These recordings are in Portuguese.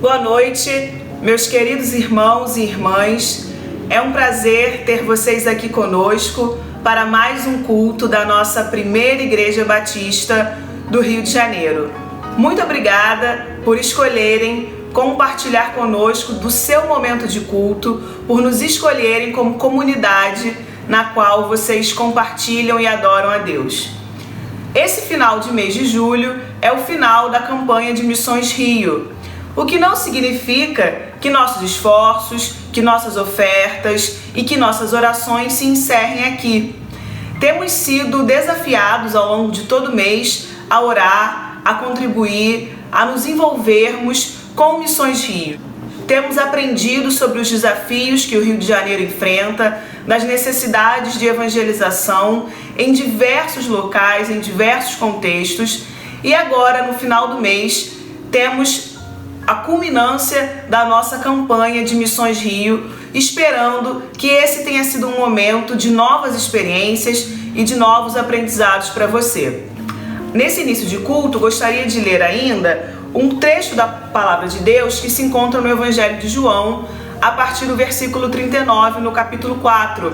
Boa noite, meus queridos irmãos e irmãs. É um prazer ter vocês aqui conosco para mais um culto da nossa primeira Igreja Batista do Rio de Janeiro. Muito obrigada por escolherem compartilhar conosco do seu momento de culto, por nos escolherem como comunidade na qual vocês compartilham e adoram a Deus. Esse final de mês de julho é o final da campanha de Missões Rio, o que não significa que nossos esforços, que nossas ofertas e que nossas orações se encerrem aqui. Temos sido desafiados ao longo de todo o mês a orar, a contribuir, a nos envolvermos com Missões Rio. Temos aprendido sobre os desafios que o Rio de Janeiro enfrenta, das necessidades de evangelização em diversos locais, em diversos contextos, e agora, no final do mês, temos a culminância da nossa campanha de Missões Rio, esperando que esse tenha sido um momento de novas experiências e de novos aprendizados para você. Nesse início de culto, gostaria de ler ainda um trecho da Palavra de Deus que se encontra no Evangelho de João, a partir do versículo 39, no capítulo 4,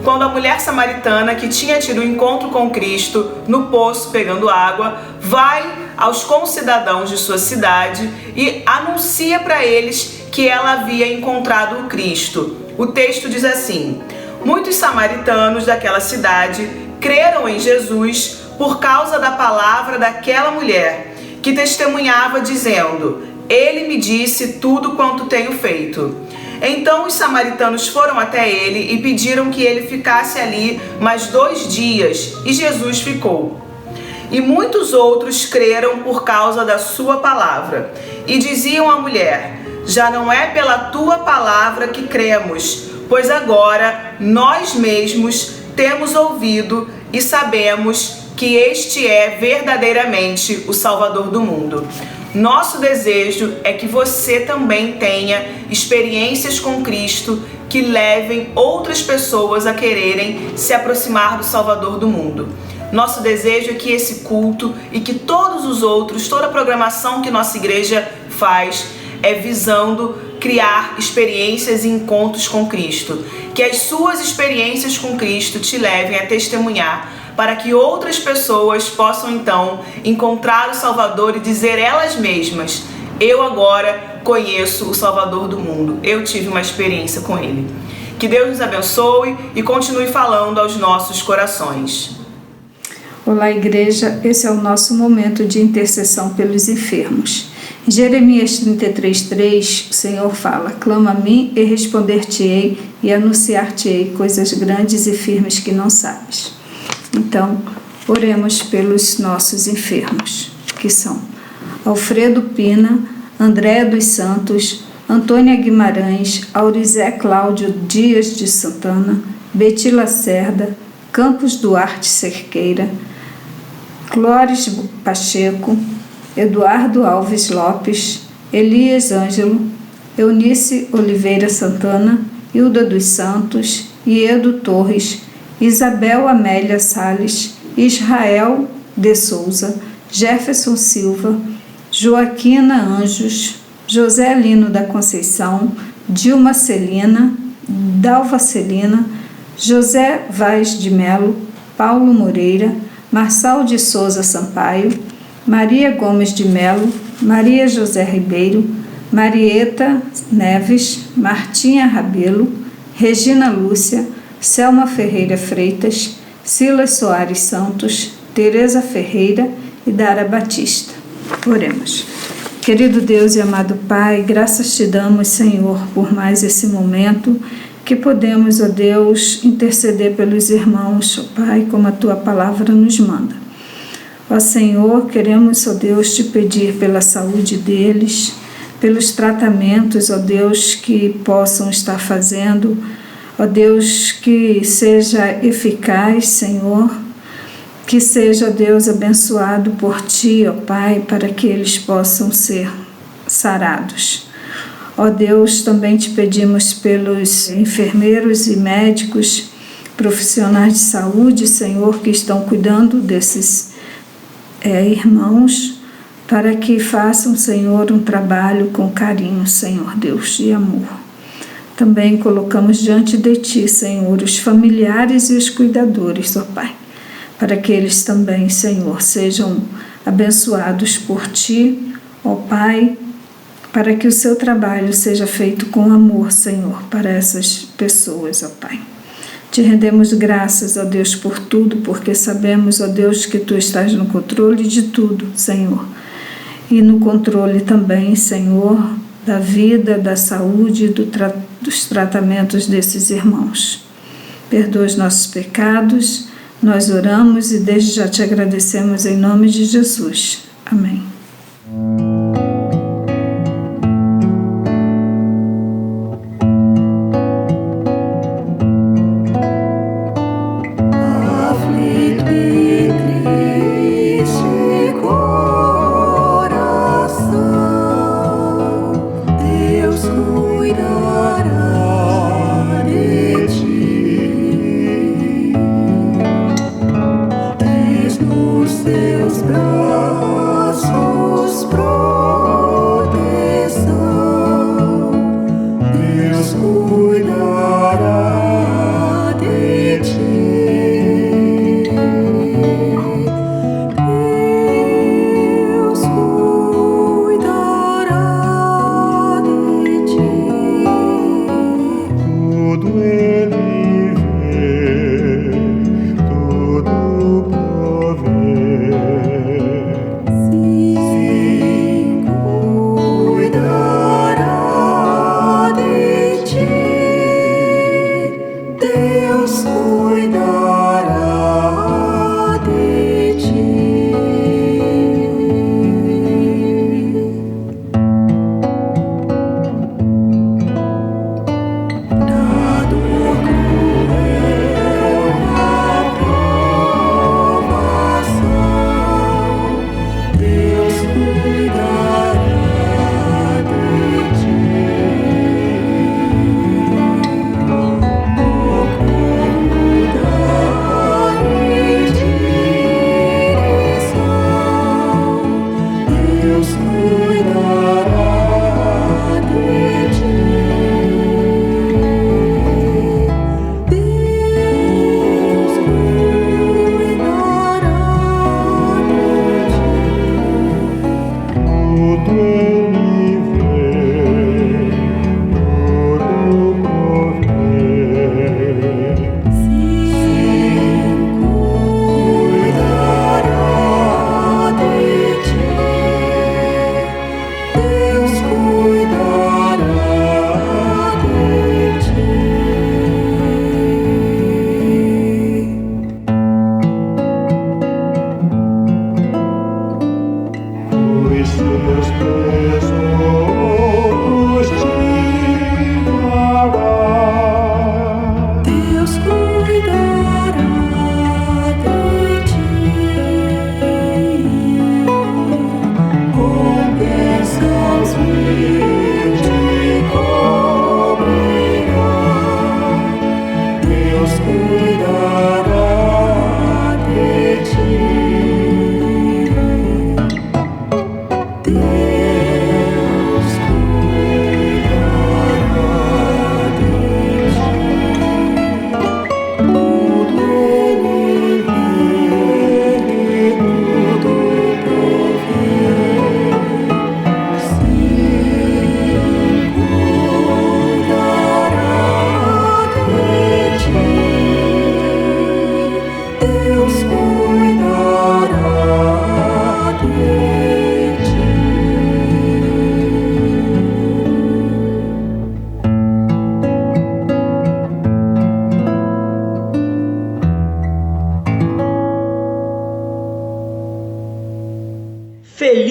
quando a mulher samaritana que tinha tido um encontro com Cristo no poço pegando água, vai aos concidadãos de sua cidade e anuncia para eles que ela havia encontrado o Cristo. O texto diz assim: muitos samaritanos daquela cidade creram em Jesus por causa da palavra daquela mulher, que testemunhava dizendo: ele me disse tudo quanto tenho feito. Então os samaritanos foram até ele e pediram que ele ficasse ali mais 2 dias, e Jesus ficou. E muitos outros creram por causa da sua palavra, e diziam à mulher: já não é pela tua palavra que cremos, pois agora nós mesmos temos ouvido e sabemos que este é verdadeiramente o Salvador do mundo. Nosso desejo é que você também tenha experiências com Cristo que levem outras pessoas a quererem se aproximar do Salvador do mundo. Nosso desejo é que esse culto e que todos os outros, toda a programação que nossa igreja faz, é visando criar experiências e encontros com Cristo. Que as suas experiências com Cristo te levem a testemunhar, para que outras pessoas possam então encontrar o Salvador e dizer elas mesmas: eu agora conheço o Salvador do mundo, eu tive uma experiência com Ele. Que Deus nos abençoe e continue falando aos nossos corações. Olá, igreja, esse é o nosso momento de intercessão pelos enfermos. Em Jeremias 33:3, o Senhor fala: clama a mim e responder-te-ei e anunciar-te-ei coisas grandes e firmes que não sabes. Então, oremos pelos nossos enfermos, que são Alfredo Pina, André dos Santos, Antônia Guimarães, Aurizé Cláudio Dias de Santana, Beti Lacerda, Campos Duarte Cerqueira, Clóris Pacheco, Eduardo Alves Lopes, Elias Ângelo, Eunice Oliveira Santana, Hilda dos Santos, Iedo Torres, Isabel Amélia Salles, Israel de Souza, Jefferson Silva, Joaquina Anjos, José Lino da Conceição, Dilma Celina, Dalva Celina, José Vaz de Melo, Paulo Moreira, Marçal de Souza Sampaio, Maria Gomes de Melo, Maria José Ribeiro, Marieta Neves, Martinha Rabelo, Regina Lúcia, Selma Ferreira Freitas, Silas Soares Santos, Tereza Ferreira e Dara Batista. Oremos. Querido Deus e amado Pai, graças te damos, Senhor, por mais esse momento que podemos, ó Deus, interceder pelos irmãos, ó Pai, como a Tua palavra nos manda. Ó Senhor, queremos, ó Deus, te pedir pela saúde deles, pelos tratamentos, ó Deus, que possam estar fazendo, ó Deus, que seja eficaz, Senhor, que seja, ó Deus, abençoado por Ti, ó Pai, para que eles possam ser sarados. Ó Deus, também te pedimos pelos enfermeiros e médicos, profissionais de saúde, Senhor, que estão cuidando desses irmãos, para que façam, Senhor, um trabalho com carinho, Senhor Deus, e amor. Também colocamos diante de Ti, Senhor, os familiares e os cuidadores, ó Pai, para que eles também, Senhor, sejam abençoados por Ti, ó Pai, para que o seu trabalho seja feito com amor, Senhor, para essas pessoas, ó Pai. Te rendemos graças, ó Deus, por tudo, porque sabemos, ó Deus, que Tu estás no controle de tudo, Senhor. E no controle também, Senhor, da vida, da saúde, dos tratamentos desses irmãos. Perdoa os nossos pecados, nós oramos e desde já te agradecemos em nome de Jesus. Amém. Seus braços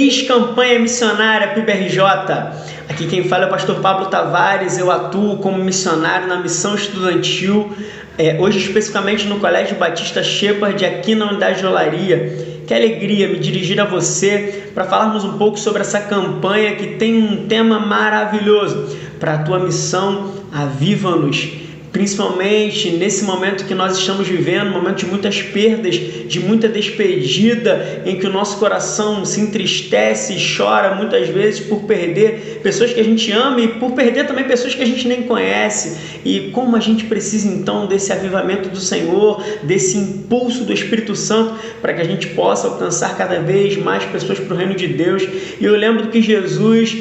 Feliz campanha missionária PIBRJ. Aqui quem fala é o pastor Pablo Tavares. Eu atuo como missionário na missão estudantil, hoje especificamente no Colégio Batista Shepherd, aqui na unidade de Olaria. Que alegria me dirigir a você para falarmos um pouco sobre essa campanha que tem um tema maravilhoso para a tua missão. Aviva-nos. Principalmente nesse momento que nós estamos vivendo, um momento de muitas perdas, de muita despedida, em que o nosso coração se entristece e chora muitas vezes por perder pessoas que a gente ama e por perder também pessoas que a gente nem conhece. E como a gente precisa então desse avivamento do Senhor, desse impulso do Espírito Santo, para que a gente possa alcançar cada vez mais pessoas para o reino de Deus. E eu lembro que Jesus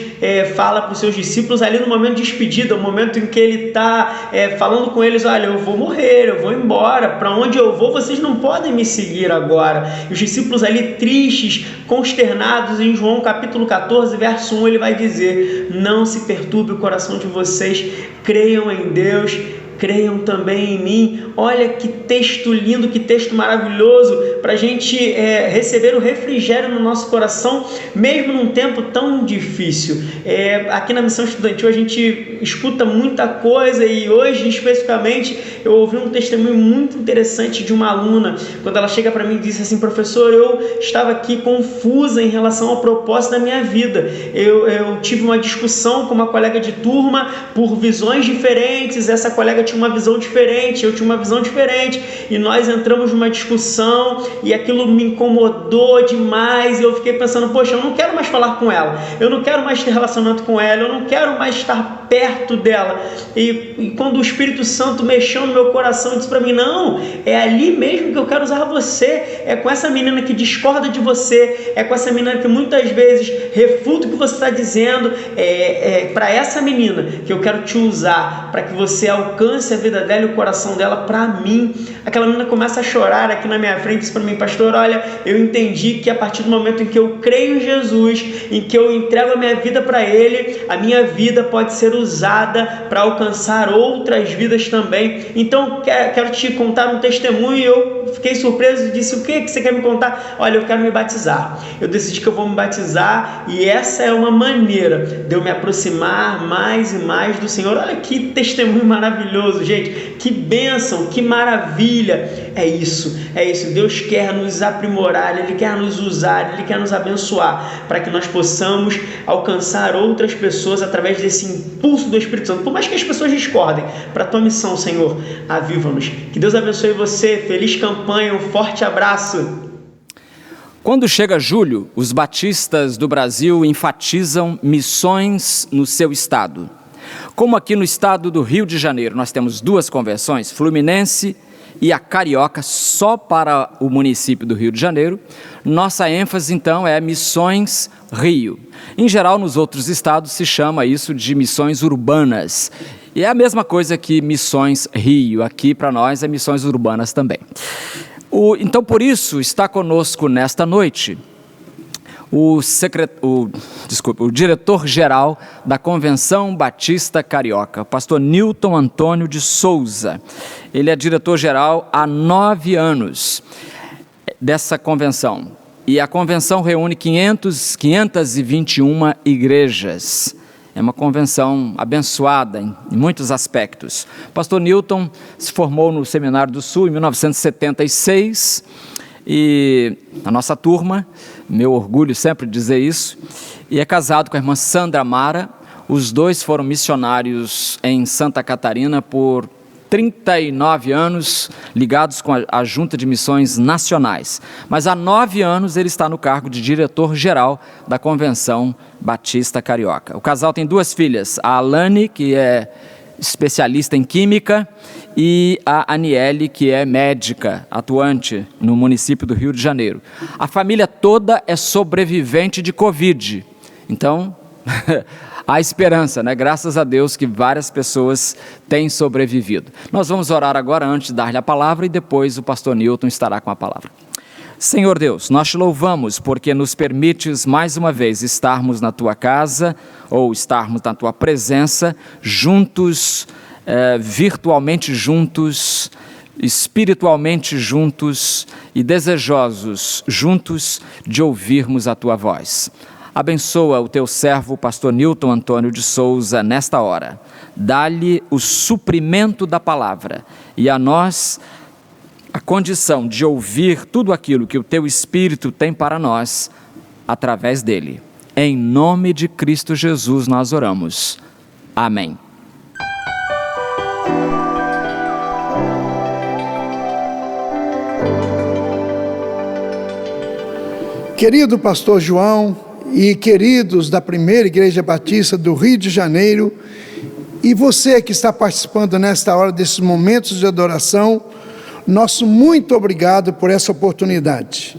fala para os seus discípulos ali no momento de despedida, o momento em que ele está falando com eles: olha, eu vou morrer, eu vou embora, para onde eu vou vocês não podem me seguir agora. E os discípulos ali tristes, consternados, em João capítulo 14, verso 1, ele vai dizer: não se perturbe o coração de vocês, creiam em Deus, creiam também em mim. Olha que texto lindo, que texto maravilhoso para a gente receber o refrigério no nosso coração, mesmo num tempo tão difícil. Aqui na missão estudantil a gente escuta muita coisa, e hoje especificamente eu ouvi um testemunho muito interessante de uma aluna, quando ela chega para mim e diz assim: professor, eu estava aqui confusa em relação ao propósito da minha vida. Eu tive uma discussão com uma colega de turma por visões diferentes, essa colega tinha uma visão diferente, eu tinha uma visão diferente, e nós entramos numa discussão e aquilo me incomodou demais, e eu fiquei pensando: poxa, eu não quero mais falar com ela, eu não quero mais ter relacionamento com ela, eu não quero mais estar perto dela. E quando o Espírito Santo mexeu no meu coração, disse para mim: não, é ali mesmo que eu quero usar você, é com essa menina que discorda de você, é com essa menina que muitas vezes refuta o que você está dizendo, para essa menina que eu quero te usar, para que você alcance a vida dela e o coração dela para mim. Aquela menina começa a chorar aqui na minha frente, diz para mim: pastor, olha, eu entendi que a partir do momento em que eu creio em Jesus, em que eu entrego a minha vida para Ele, a minha vida pode ser usada para alcançar outras vidas também. Então quero te contar um testemunho. E eu fiquei surpreso e disse: o que você quer me contar? Olha, eu quero me batizar, eu decidi que eu vou me batizar, e essa é uma maneira de eu me aproximar mais e mais do Senhor. Olha que testemunho maravilhoso, gente, que bênção, que maravilha. É isso, Deus quer nos aprimorar, Ele quer nos usar, Ele quer nos abençoar, para que nós possamos alcançar outras pessoas através desse impulso do Espírito Santo, por mais que as pessoas discordem. Para a tua missão, Senhor, aviva-nos. Que Deus abençoe você, feliz campanha, um forte abraço. Quando chega julho, os batistas do Brasil enfatizam missões no seu estado. Como aqui no estado do Rio de Janeiro nós temos duas convenções, Fluminense e a Carioca, só para o município do Rio de Janeiro, nossa ênfase então é Missões Rio. Em geral, nos outros estados se chama isso de missões urbanas. E é a mesma coisa que Missões Rio, aqui para nós é missões urbanas também. Então, por isso, está conosco nesta noite o diretor-geral da Convenção Batista Carioca, o pastor Newton Antônio de Souza. Ele é diretor-geral há 9 anos dessa convenção. E a convenção reúne 521 igrejas. É uma convenção abençoada em muitos aspectos. O pastor Newton se formou no Seminário do Sul em 1976, e a nossa turma, meu orgulho sempre dizer isso, e é casado com a irmã Sandra Mara. Os dois foram missionários em Santa Catarina por 39 anos, ligados com a Junta de Missões Nacionais. Mas há 9 anos ele está no cargo de diretor-geral da Convenção Batista Carioca. O casal tem 2 filhas, a Alane, que é especialista em química, e a Aniele, que é médica, atuante no município do Rio de Janeiro. A família toda é sobrevivente de Covid. Então, há esperança, né? Graças a Deus que várias pessoas têm sobrevivido. Nós vamos orar agora antes de dar-lhe a palavra, e depois o pastor Newton estará com a palavra. Senhor Deus, nós te louvamos porque nos permites mais uma vez estarmos na tua casa, ou estarmos na tua presença, juntos, virtualmente juntos, espiritualmente juntos e desejosos juntos de ouvirmos a tua voz. Abençoa o teu servo, pastor Newton Antônio de Souza, nesta hora. Dá-lhe o suprimento da palavra e a nós a condição de ouvir tudo aquilo que o teu Espírito tem para nós através dele. Em nome de Cristo Jesus nós oramos. Amém. Querido pastor João e queridos da Primeira Igreja Batista do Rio de Janeiro, e você que está participando nesta hora desses momentos de adoração, nosso muito obrigado por essa oportunidade.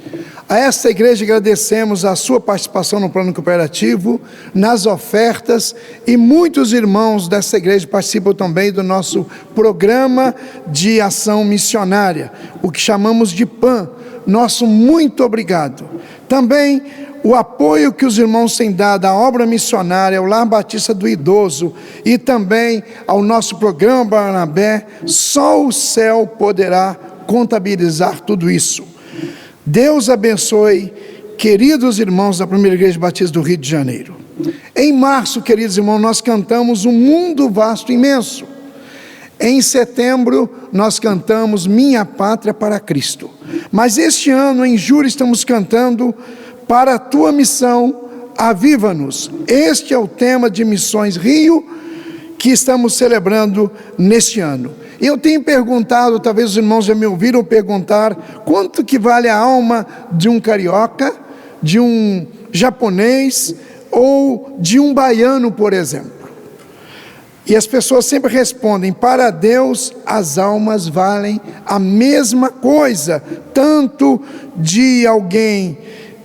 A esta igreja agradecemos a sua participação no plano cooperativo, nas ofertas, e muitos irmãos dessa igreja participam também do nosso programa de ação missionária, o que chamamos de PAN. Nosso muito obrigado. Também o apoio que os irmãos têm dado à obra missionária, ao Lar Batista do Idoso e também ao nosso programa Barnabé, só o céu poderá contabilizar tudo isso. Deus abençoe, queridos irmãos da Primeira Igreja Batista do Rio de Janeiro. Em março, queridos irmãos, nós cantamos Um Mundo Vasto e Imenso. Em setembro, nós cantamos Minha Pátria para Cristo. Mas este ano, em julho, estamos cantando Para a Tua Missão, Aviva-nos. Este é o tema de Missões Rio que estamos celebrando neste ano. Eu tenho perguntado, talvez os irmãos já me ouviram perguntar, quanto que vale a alma de um carioca, de um japonês ou de um baiano, por exemplo. E as pessoas sempre respondem, para Deus as almas valem a mesma coisa, tanto de alguém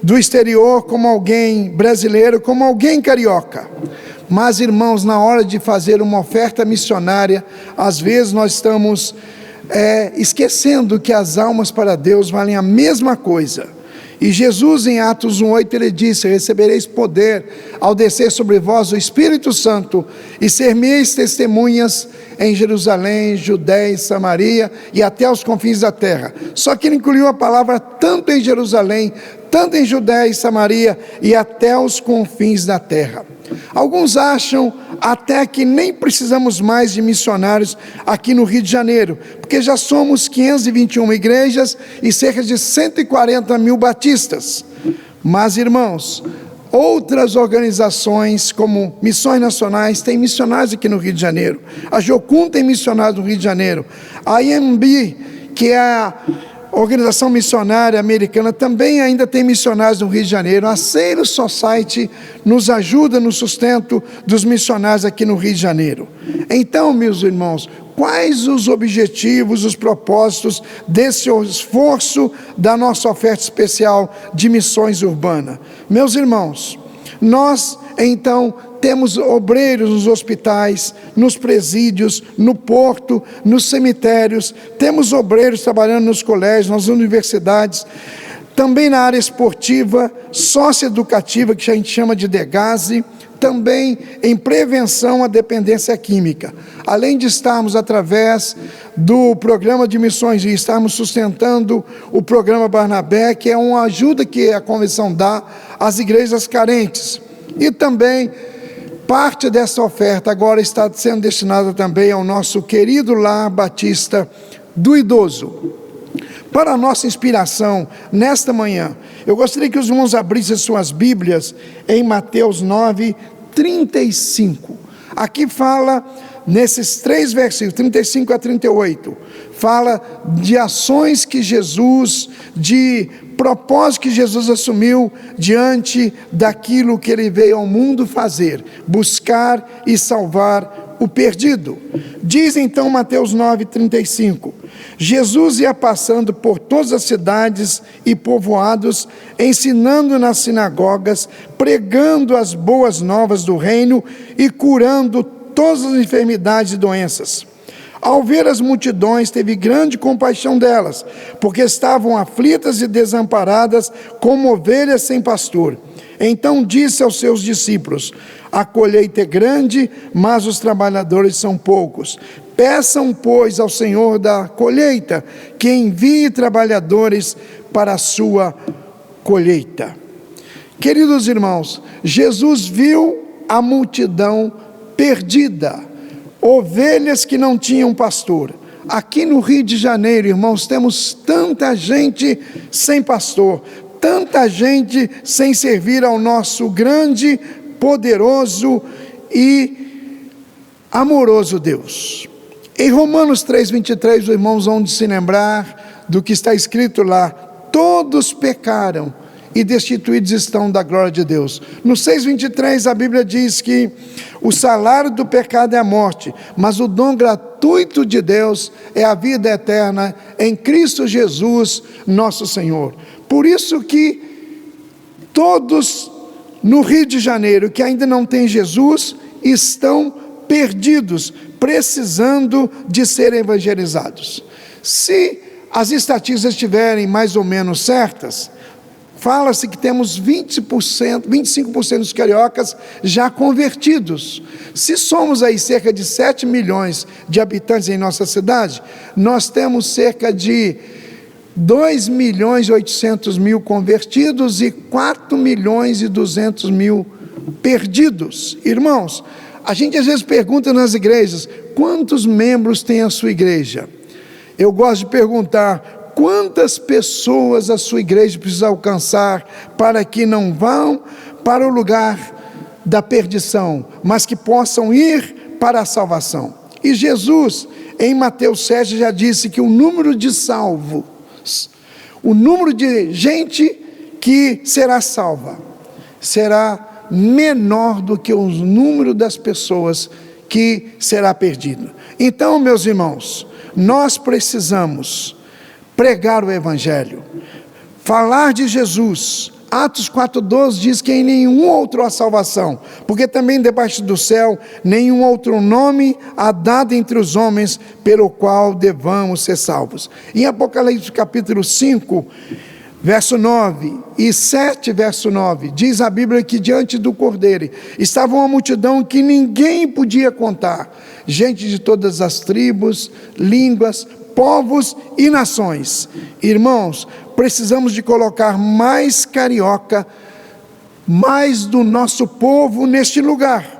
do exterior, como alguém brasileiro, como alguém carioca. Mas, irmãos, na hora de fazer uma oferta missionária, às vezes nós estamos esquecendo que as almas para Deus valem a mesma coisa. E Jesus, em Atos 1:8, ele disse, recebereis poder ao descer sobre vós o Espírito Santo, e ser-me-eis testemunhas em Jerusalém, Judéia e Samaria, e até os confins da terra. Só que ele incluiu a palavra tanto em Jerusalém, tanto em Judéia e Samaria, e até os confins da terra. Alguns acham até que nem precisamos mais de missionários aqui no Rio de Janeiro, porque já somos 521 igrejas e cerca de 140 mil batistas. Mas, irmãos, outras organizações como Missões Nacionais têm missionários aqui no Rio de Janeiro. A Jocum tem missionários no Rio de Janeiro. A IMB, que é a Organização Missionária Americana, também ainda tem missionários no Rio de Janeiro. A Sailor Society nos ajuda no sustento dos missionários aqui no Rio de Janeiro. Então, meus irmãos, quais os objetivos, os propósitos desse esforço da nossa oferta especial de missões urbanas? Meus irmãos, nós então temos obreiros nos hospitais, nos presídios, no porto, nos cemitérios, temos obreiros trabalhando nos colégios, nas universidades, também na área esportiva, socioeducativa, que a gente chama de DEGASE, também em prevenção à dependência química. Além de estarmos através do programa de missões e estarmos sustentando o programa Barnabé, que é uma ajuda que a convenção dá às igrejas carentes. E também parte dessa oferta agora está sendo destinada também ao nosso querido Lar Batista do Idoso. Para a nossa inspiração, nesta manhã, eu gostaria que os irmãos abrissem suas Bíblias em Mateus 9:35. Aqui fala, nesses 3 versículos, 35 a 38, fala de ações que Jesus, de propósito que Jesus assumiu diante daquilo que ele veio ao mundo fazer, buscar e salvar o perdido. Diz então Mateus 9:35, Jesus ia passando por todas as cidades e povoados, ensinando nas sinagogas, pregando as boas novas do reino e curando todas as enfermidades e doenças. Ao ver as multidões, teve grande compaixão delas, porque estavam aflitas e desamparadas, como ovelhas sem pastor. Então disse aos seus discípulos: a colheita é grande, mas os trabalhadores são poucos. Peçam, pois, ao Senhor da colheita, que envie trabalhadores para a sua colheita. Queridos irmãos, Jesus viu a multidão perdida, ovelhas que não tinham pastor. Aqui no Rio de Janeiro, irmãos, temos tanta gente sem pastor, tanta gente sem servir ao nosso grande, poderoso e amoroso Deus. Em Romanos 3,23, os irmãos vão se lembrar do que está escrito lá: todos pecaram e destituídos estão da glória de Deus. No 6,23 a Bíblia diz que o salário do pecado é a morte, mas o dom gratuito de Deus é a vida eterna em Cristo Jesus, nosso Senhor. Por isso que todos no Rio de Janeiro que ainda não têm Jesus estão perdidos, precisando de serem evangelizados. Se as estatísticas estiverem mais ou menos certas, fala-se que temos 25% dos cariocas já convertidos. Se somos aí cerca de 7 milhões de habitantes em nossa cidade, nós temos cerca de 2.800.000 convertidos e 4.200.000 perdidos. Irmãos, a gente às vezes pergunta nas igrejas: quantos membros tem a sua igreja? Eu gosto de perguntar: quantas pessoas a sua igreja precisa alcançar para que não vão para o lugar da perdição, mas que possam ir para a salvação? E Jesus, em Mateus 7, já disse que o número de salvos, o número de gente que será salva, será menor do que o número das pessoas que será perdido. Então, meus irmãos, nós precisamos pregar o Evangelho, falar de Jesus. Atos 4,12 diz que em nenhum outro há salvação, porque também debaixo do céu nenhum outro nome há dado entre os homens pelo qual devamos ser salvos. Em Apocalipse capítulo 5, verso 9 e 7, verso 9, diz a Bíblia que diante do Cordeiro estava uma multidão que ninguém podia contar, gente de todas as tribos, línguas, povos e nações. Irmãos, precisamos de colocar mais carioca, mais do nosso povo neste lugar.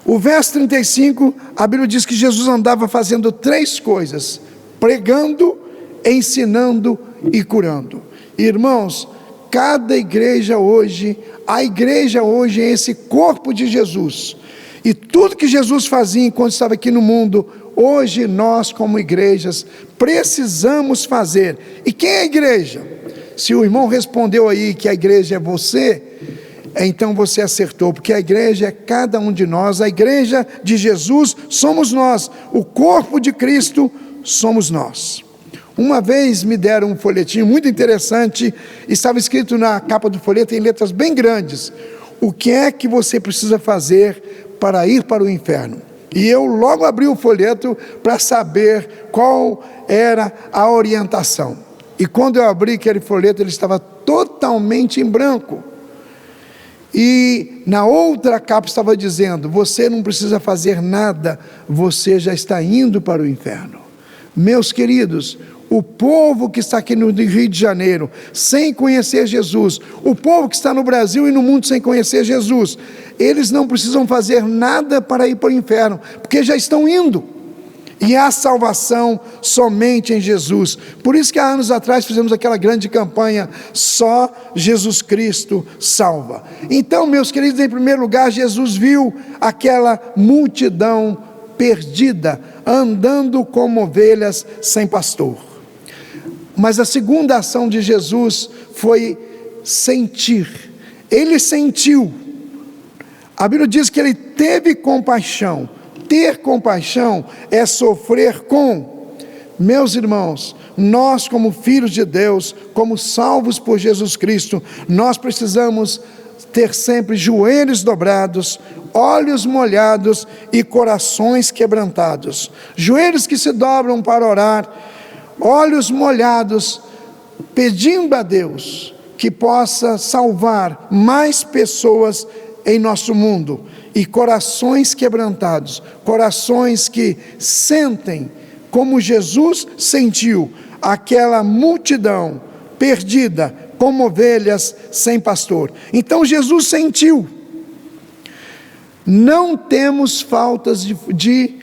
O verso 35, a Bíblia diz que Jesus andava fazendo 3 coisas: pregando, ensinando e curando. Irmãos, cada igreja hoje, a igreja hoje é esse corpo de Jesus, e tudo que Jesus fazia enquanto estava aqui no mundo, hoje nós como igrejas precisamos fazer. E quem é a igreja? Se o irmão respondeu aí que a igreja é você, então você acertou, porque a igreja é cada um de nós, a igreja de Jesus somos nós, o corpo de Cristo somos nós. Uma vez me deram um folhetinho muito interessante, estava escrito na capa do folheto em letras bem grandes: o que é que você precisa fazer para ir para o inferno? E eu logo abri o folheto para saber qual era a orientação. E quando eu abri aquele folheto, ele estava totalmente em branco. E na outra capa estava dizendo: você não precisa fazer nada, você já está indo para o inferno. Meus queridos, o povo que está aqui no Rio de Janeiro sem conhecer Jesus, o povo que está no Brasil e no mundo sem conhecer Jesus, eles não precisam fazer nada para ir para o inferno, porque já estão indo, e há salvação somente em Jesus. Por isso que há anos atrás fizemos aquela grande campanha: só Jesus Cristo salva. Então, meus queridos, em primeiro lugar, Jesus viu aquela multidão perdida, andando como ovelhas sem pastor. Mas a segunda ação de Jesus foi sentir. Ele sentiu. A Bíblia diz que ele teve compaixão. Ter compaixão é sofrer com. Meus irmãos, nós como filhos de Deus, como salvos por Jesus Cristo, nós precisamos ter sempre joelhos dobrados, olhos molhados e corações quebrantados. Joelhos que se dobram para orar, olhos molhados, pedindo a Deus que possa salvar mais pessoas em nosso mundo, e corações quebrantados, corações que sentem como Jesus sentiu aquela multidão perdida, como ovelhas sem pastor. Então Jesus sentiu. Não temos faltas de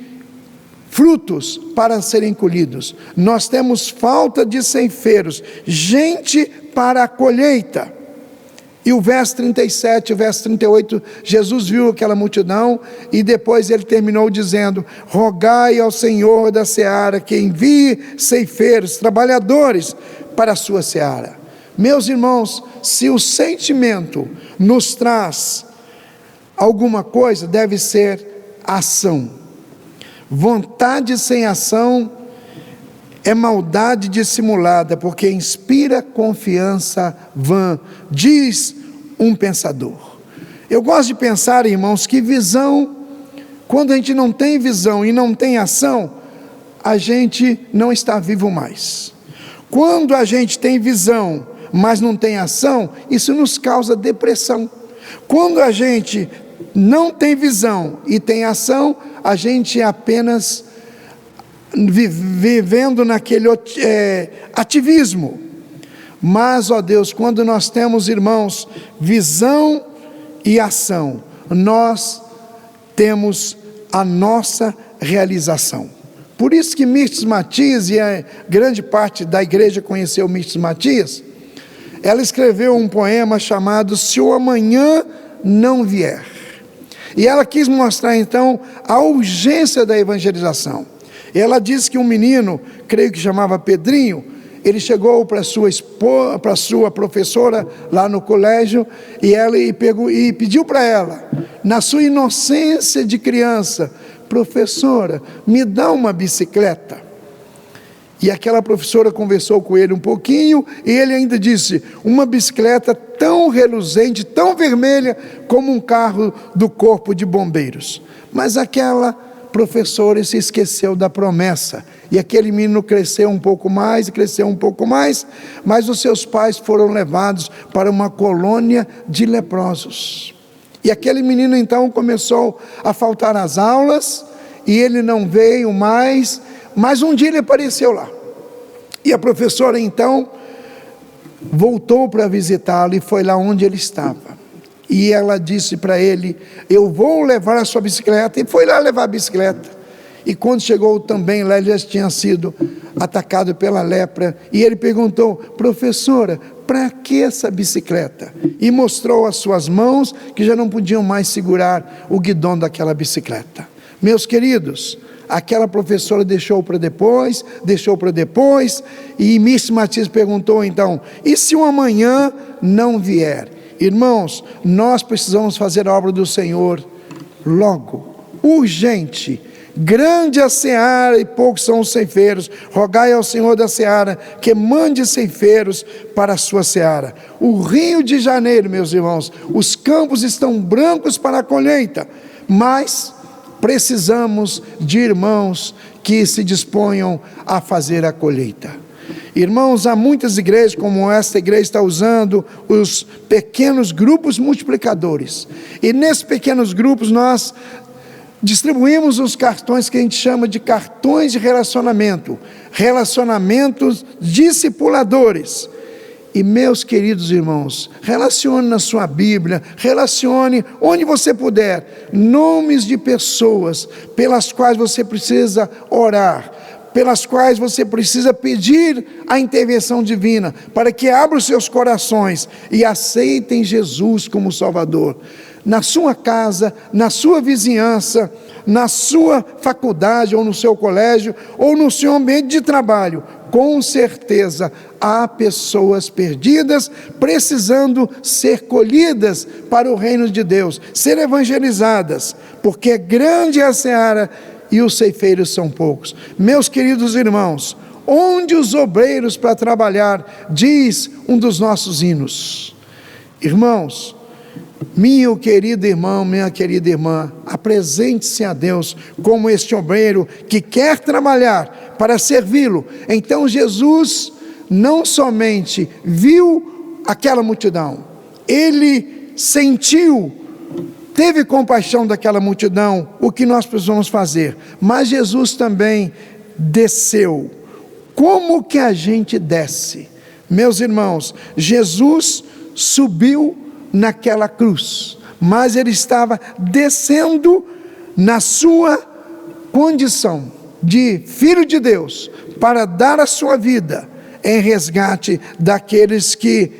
frutos para serem colhidos. Nós temos falta de ceifeiros, gente para a colheita. E o verso 37, o verso 38, Jesus viu aquela multidão e depois ele terminou dizendo: rogai ao Senhor da seara que envie ceifeiros, trabalhadores para a sua seara. Meus irmãos, se o sentimento nos traz alguma coisa, deve ser ação. Vontade sem ação é maldade dissimulada, porque inspira confiança vã, diz um pensador. Eu gosto de pensar, irmãos, que visão, quando a gente não tem visão e não tem ação, a gente não está vivo mais. Quando a gente tem visão, mas não tem ação, isso nos causa depressão. Quando a gente não tem visão e tem ação, a gente é apenas vivendo naquele ativismo. Mas, ó Deus, quando nós temos, irmãos, visão e ação, nós temos a nossa realização. Por isso que Mirtes Matias, e a grande parte da igreja conheceu Mirtes Matias, ela escreveu um poema chamado Se o Amanhã Não Vier. E ela quis mostrar então a urgência da evangelização. Ela disse que um menino, creio que chamava Pedrinho, ele chegou para sua professora lá no colégio e pediu para ela, na sua inocência de criança: professora, me dá uma bicicleta. E aquela professora conversou com ele um pouquinho e ele ainda disse: uma bicicleta tão reluzente, tão vermelha como um carro do corpo de bombeiros. Mas aquela professora se esqueceu da promessa, e aquele menino cresceu um pouco mais, mas os seus pais foram levados para uma colônia de leprosos, e aquele menino então começou a faltar às aulas, e ele não veio mais, mas um dia ele apareceu lá, e a professora então voltou para visitá-lo, e foi lá onde ele estava. E ela disse para ele: eu vou levar a sua bicicleta. E foi lá levar a bicicleta. E quando chegou também lá, ele já tinha sido atacado pela lepra. E ele perguntou: professora, para que essa bicicleta? E mostrou as suas mãos, que já não podiam mais segurar o guidão daquela bicicleta. Meus queridos, aquela professora deixou para depois, e Mirtes Matias perguntou então: e se o amanhã não vier? Irmãos, nós precisamos fazer a obra do Senhor logo, urgente. Grande a seara e poucos são os ceifeiros. Rogai ao Senhor da seara que mande ceifeiros para a sua seara. O Rio de Janeiro, meus irmãos, os campos estão brancos para a colheita, mas precisamos de irmãos que se disponham a fazer a colheita. Irmãos, há muitas igrejas, como esta igreja está usando, os pequenos grupos multiplicadores. E nesses pequenos grupos nós distribuímos os cartões que a gente chama de cartões de relacionamento, relacionamentos discipuladores. E meus queridos irmãos, relacione na sua Bíblia, relacione onde você puder, nomes de pessoas pelas quais você precisa orar, pelas quais você precisa pedir a intervenção divina, para que abra os seus corações e aceitem Jesus como Salvador. Na sua casa, na sua vizinhança, na sua faculdade, ou no seu colégio, ou no seu ambiente de trabalho, com certeza há pessoas perdidas, precisando ser colhidas para o reino de Deus, ser evangelizadas, porque grande é a seara e os ceifeiros são poucos. Meus queridos irmãos, onde os obreiros para trabalhar, diz um dos nossos hinos. Irmãos, meu querido irmão, minha querida irmã, apresente-se a Deus como este obreiro que quer trabalhar para servi-lo. Então Jesus não somente viu aquela multidão, ele sentiu, teve compaixão daquela multidão, o que nós precisamos fazer, mas Jesus também desceu. Como que a gente desce? Meus irmãos, Jesus subiu naquela cruz, mas ele estava descendo na sua condição de Filho de Deus, para dar a sua vida em resgate daqueles que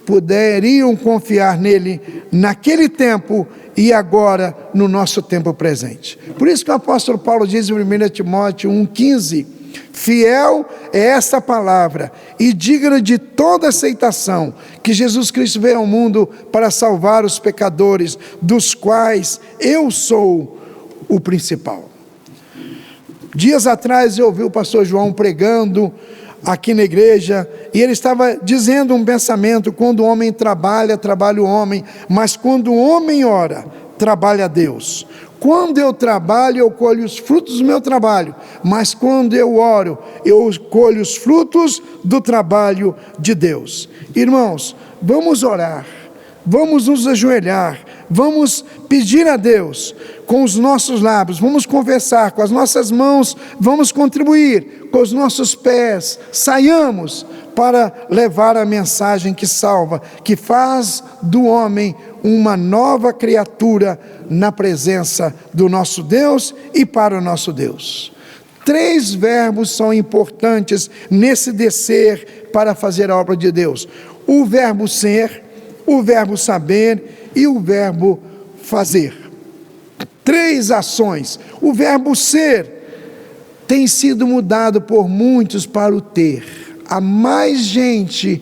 poderiam confiar nele naquele tempo e agora no nosso tempo presente. Por isso que o apóstolo Paulo diz em 1 Timóteo 1,15: fiel é esta palavra e digna de toda aceitação, que Jesus Cristo veio ao mundo para salvar os pecadores, dos quais eu sou o principal. Dias atrás eu ouvi o pastor João pregando aqui na igreja, e ele estava dizendo um pensamento: quando o homem trabalha, trabalha o homem, mas quando o homem ora, trabalha Deus. Quando eu trabalho, eu colho os frutos do meu trabalho, mas quando eu oro, eu colho os frutos do trabalho de Deus. Irmãos, vamos orar, vamos nos ajoelhar, vamos pedir a Deus com os nossos lábios, vamos conversar com as nossas mãos, vamos contribuir com os nossos pés, saiamos para levar a mensagem que salva, que faz do homem uma nova criatura na presença do nosso Deus e para o nosso Deus. 3 verbos são importantes nesse descer para fazer a obra de Deus: o verbo ser, o verbo saber e o verbo fazer. 3 ações. O verbo ser tem sido mudado por muitos para o ter. Há mais gente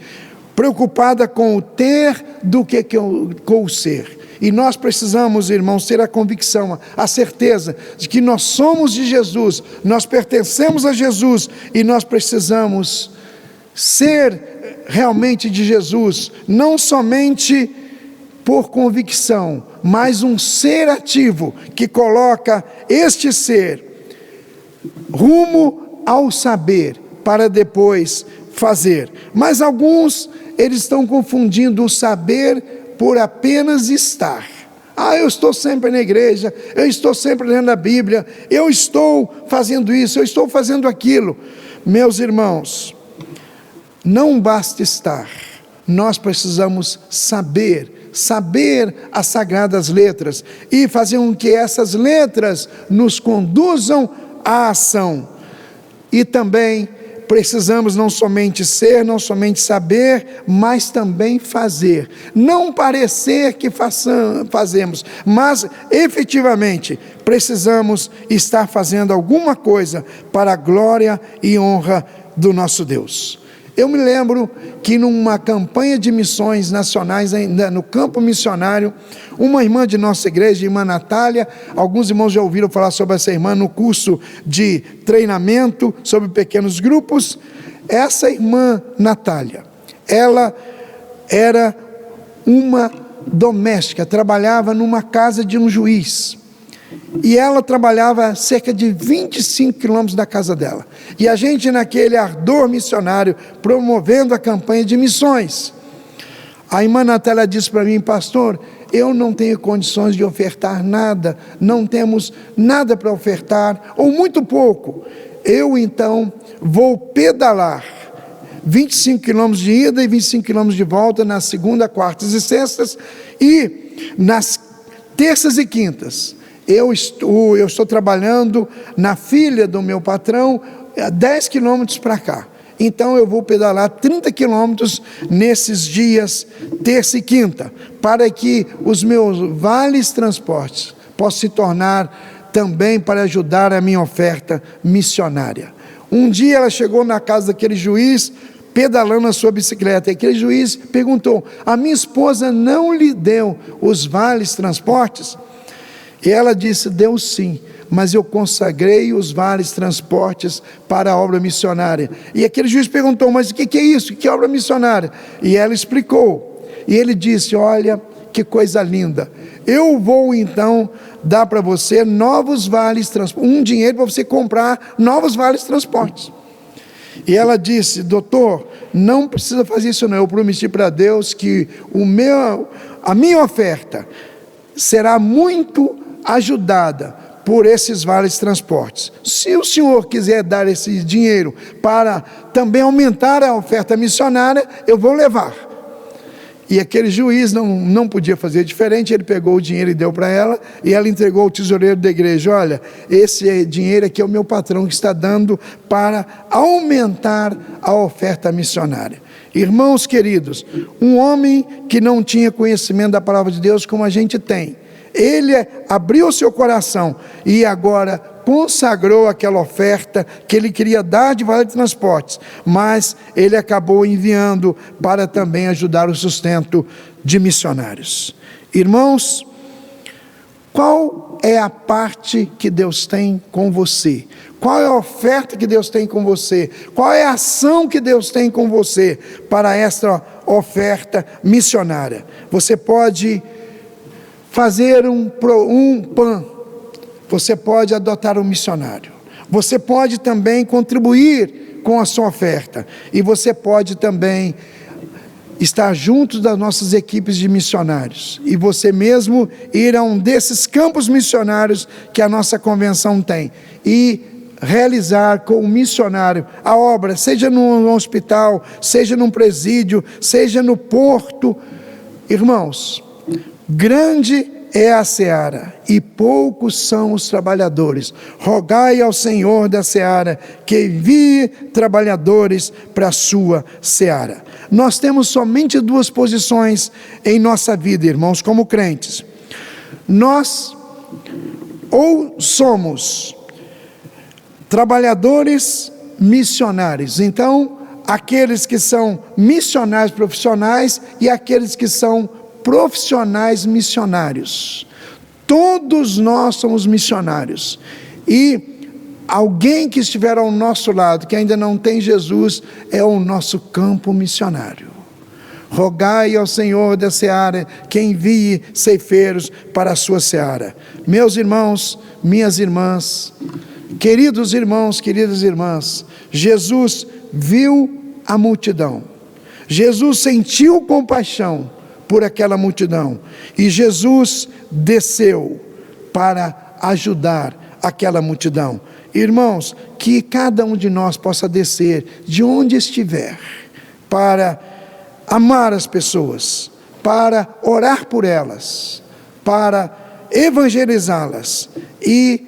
preocupada com o ter do que com o ser. E nós precisamos, irmãos, ter a convicção, a certeza de que nós somos de Jesus, nós pertencemos a Jesus e nós precisamos ser realmente de Jesus, não somente por convicção, mas um ser ativo que coloca este ser rumo ao saber para depois fazer. Mas alguns, eles estão confundindo o saber por apenas estar. Eu estou sempre na igreja, eu estou sempre lendo a Bíblia, eu estou fazendo isso, eu estou fazendo aquilo. Meus irmãos, não basta estar, nós precisamos saber as sagradas letras e fazer com que essas letras nos conduzam à ação. E também precisamos não somente ser, não somente saber, mas também fazer. Não parecer que fazemos, mas efetivamente precisamos estar fazendo alguma coisa para a glória e honra do nosso Deus. Eu me lembro que numa campanha de missões nacionais, ainda no campo missionário, uma irmã de nossa igreja, a irmã Natália, alguns irmãos já ouviram falar sobre essa irmã no curso de treinamento sobre pequenos grupos. Essa irmã Natália, ela era uma doméstica, trabalhava numa casa de um juiz. E ela trabalhava a cerca de 25 quilômetros da casa dela. E a gente, naquele ardor missionário, promovendo a campanha de missões, a irmã Natália disse para mim: pastor, eu não tenho condições de ofertar nada, não temos nada para ofertar, ou muito pouco. Eu então vou pedalar 25 quilômetros de ida e 25 quilômetros de volta, nas segunda, quartas e sextas, e nas terças e quintas eu estou trabalhando na filha do meu patrão, a 10 quilômetros para cá. Então eu vou pedalar 30 quilômetros nesses dias, terça e quinta, para que os meus vales transportes possam se tornar também para ajudar a minha oferta missionária. Um dia ela chegou na casa daquele juiz, pedalando a sua bicicleta, e aquele juiz perguntou: a minha esposa não lhe deu os vales transportes? E ela disse: deu sim, mas eu consagrei os vales transportes para a obra missionária. E aquele juiz perguntou: mas o que é isso? Que obra missionária? E ela explicou. E ele disse: olha, que coisa linda, eu vou então dar para você novos vales transportes, um dinheiro para você comprar novos vales transportes. E ela disse: doutor, não precisa fazer isso não, eu prometi para Deus que a minha oferta será muito ajudada por esses vales transportes. Se o senhor quiser dar esse dinheiro para também aumentar a oferta missionária, eu vou levar. E aquele juiz não podia fazer diferente, ele pegou o dinheiro e deu para ela, e ela entregou ao tesoureiro da igreja: olha, esse dinheiro aqui é o meu patrão que está dando para aumentar a oferta missionária. Irmãos queridos, um homem que não tinha conhecimento da palavra de Deus como a gente tem, ele abriu o seu coração e agora consagrou aquela oferta que ele queria dar de vale de transportes, mas ele acabou enviando para também ajudar o sustento de missionários. Irmãos, qual é a parte que Deus tem com você? Qual é a oferta que Deus tem com você? Qual é a ação que Deus tem com você para esta oferta missionária? Você pode fazer um PAN, você pode adotar um missionário, você pode também contribuir com a sua oferta, e você pode também estar junto das nossas equipes de missionários, e você mesmo ir a um desses campos missionários que a nossa convenção tem, e realizar com o missionário a obra, seja num hospital, seja num presídio, seja no porto. Irmãos, grande é a seara, e poucos são os trabalhadores. Rogai ao Senhor da seara que envie trabalhadores para a sua seara. Nós temos somente duas posições em nossa vida, irmãos, como crentes. Nós ou somos trabalhadores missionários, então aqueles que são missionários profissionais e aqueles que são profissionais missionários. Todos nós somos missionários, e alguém que estiver ao nosso lado, que ainda não tem Jesus, é o nosso campo missionário. Rogai ao Senhor da seara que envie ceifeiros para a sua seara. Meus irmãos, minhas irmãs, queridos irmãos, queridas irmãs, Jesus viu a multidão, Jesus sentiu compaixão por aquela multidão, e Jesus desceu para ajudar aquela multidão. Irmãos, que cada um de nós possa descer de onde estiver para amar as pessoas, para orar por elas, para evangelizá-las, e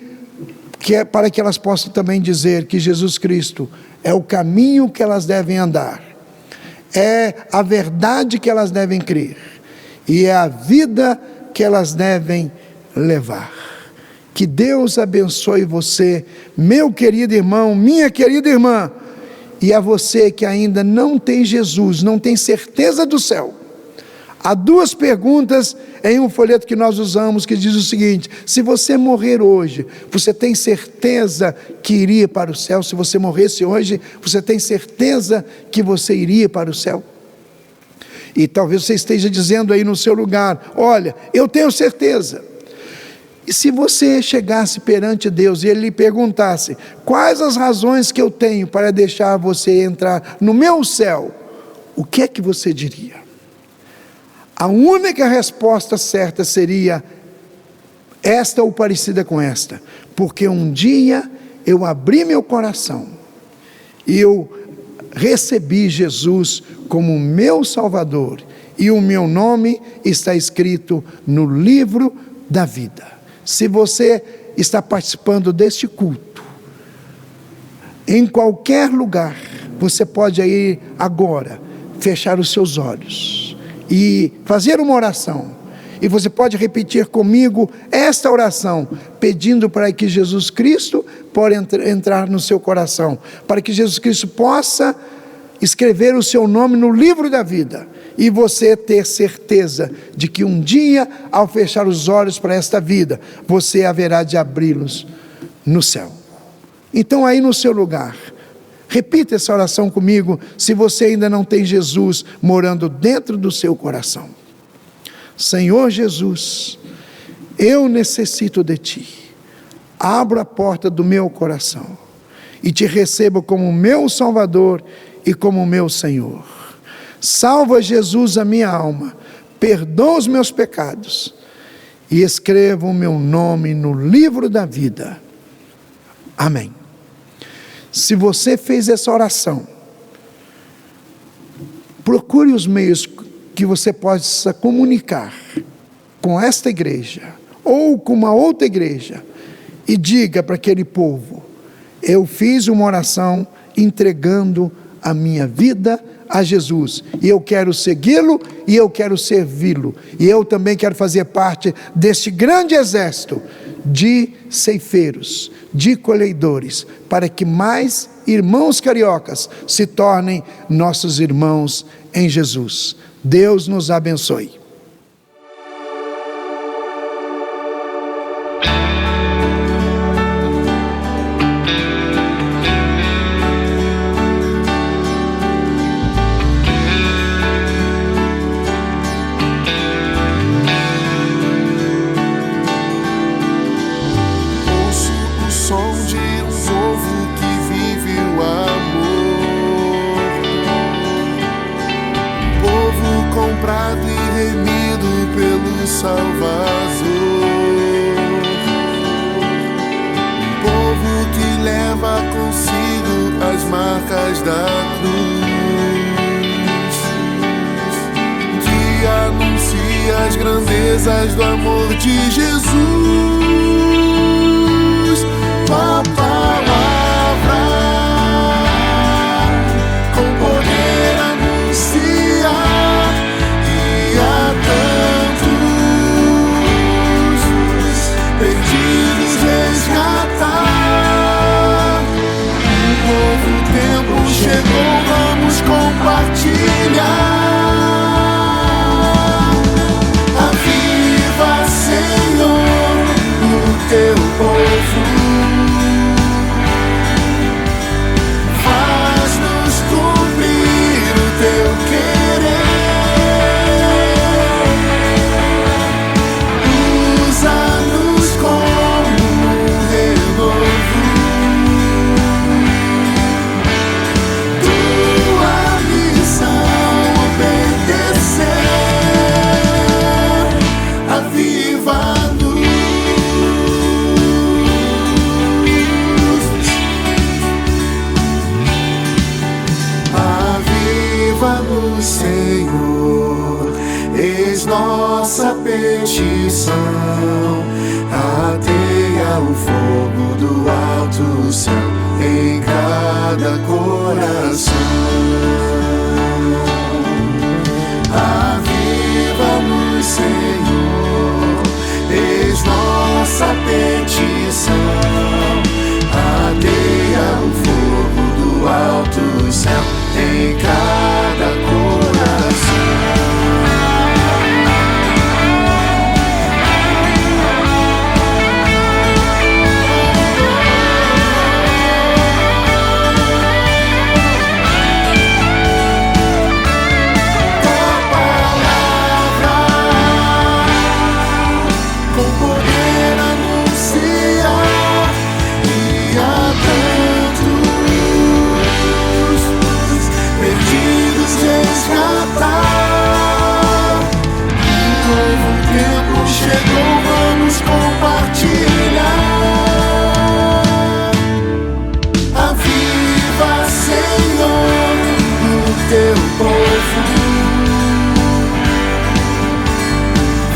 para que elas possam também dizer que Jesus Cristo é o caminho que elas devem andar, é a verdade que elas devem crer, e é a vida que elas devem levar. Que Deus abençoe você, meu querido irmão, minha querida irmã, e a você que ainda não tem Jesus, não tem certeza do céu. Há duas perguntas em um folheto que nós usamos, que diz o seguinte: se você morrer hoje, você tem certeza que iria para o céu? Se você morresse hoje, você tem certeza que você iria para o céu? E talvez você esteja dizendo aí no seu lugar: olha, eu tenho certeza. E se você chegasse perante Deus e Ele lhe perguntasse: quais as razões que eu tenho para deixar você entrar no meu céu? O que é que você diria? A única resposta certa seria esta ou parecida com esta: porque um dia eu abri meu coração e eu recebi Jesus como meu Salvador, e o meu nome está escrito no livro da vida. Se você está participando deste culto, em qualquer lugar, você pode ir agora, fechar os seus olhos e fazer uma oração, e você pode repetir comigo esta oração, pedindo para que Jesus Cristo possa entrar no seu coração, para que Jesus Cristo possa escrever o seu nome no livro da vida, e você ter certeza de que um dia, ao fechar os olhos para esta vida, você haverá de abri-los no céu. Então, aí no seu lugar, repita essa oração comigo, se você ainda não tem Jesus morando dentro do seu coração. Senhor Jesus, eu necessito de Ti. Abro a porta do meu coração e Te recebo como meu Salvador e como meu Senhor. Salva, Jesus, a minha alma, perdoa os meus pecados e escreva o meu nome no livro da vida. Amém. Se você fez essa oração, procure os meios que você possa comunicar com esta igreja ou com uma outra igreja e diga para aquele povo: eu fiz uma oração entregando a minha vida a Jesus, e eu quero segui-lo e eu quero servi-lo, e eu também quero fazer parte deste grande exército de ceifeiros, de colhedores, para que mais irmãos cariocas se tornem nossos irmãos em Jesus. Deus nos abençoe. Do amor de Jesus, tua palavra com poder anuncia, e a tantos perdidos resgatar. Um novo tempo chegou, vamos compartilhar. Teu povo, faz-nos cumprir o teu querer, usa-nos como um renovo, tua missão obedecer, aviva-nos. Senhor, eis nossa petição, ateia o fogo do alto céu em cada coração. Aviva-nos, Senhor, eis nossa petição, ateia o fogo do alto céu em cada coração. Tua palavra com poder anuncia, e a perdidos resgatar. Um novo tempo chegou, vamos compartilhar. Aviva, Senhor, o teu povo,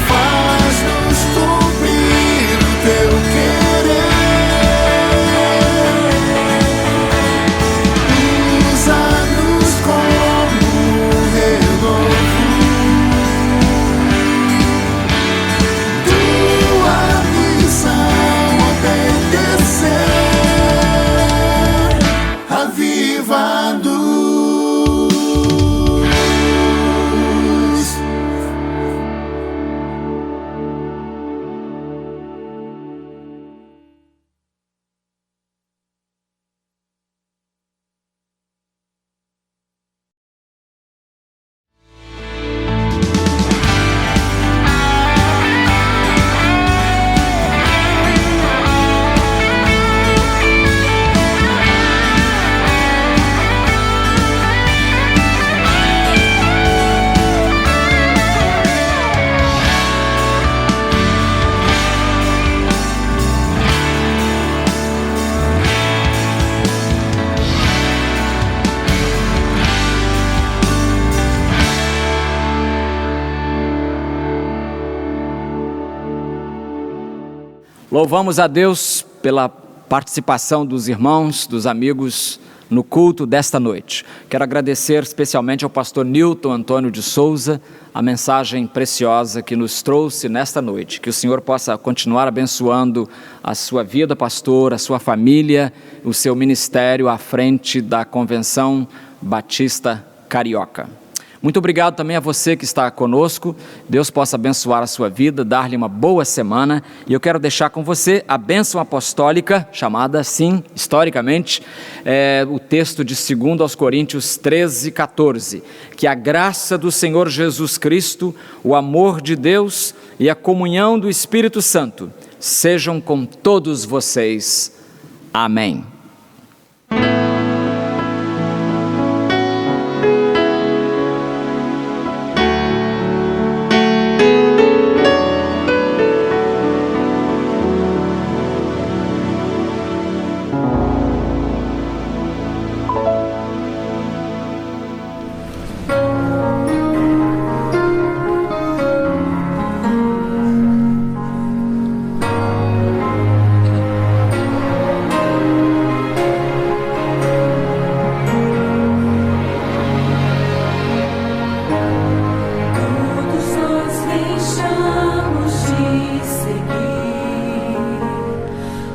faz-nos cumprir o teu querer, usa-nos como um renovo, tua missão obedecer, aviva-nos. Louvamos a Deus pela participação dos irmãos, dos amigos no culto desta noite. Quero agradecer especialmente ao pastor Newton Antônio de Souza a mensagem preciosa que nos trouxe nesta noite. Que o Senhor possa continuar abençoando a sua vida, pastor, a sua família, o seu ministério à frente da Convenção Batista Carioca. Muito obrigado também a você que está conosco. Deus possa abençoar a sua vida, dar-lhe uma boa semana. E eu quero deixar com você a bênção apostólica, chamada assim, historicamente, o texto de 2 Coríntios 13, 14. Que a graça do Senhor Jesus Cristo, o amor de Deus e a comunhão do Espírito Santo sejam com todos vocês. Amém.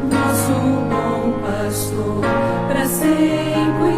Nosso bom pastor, para sempre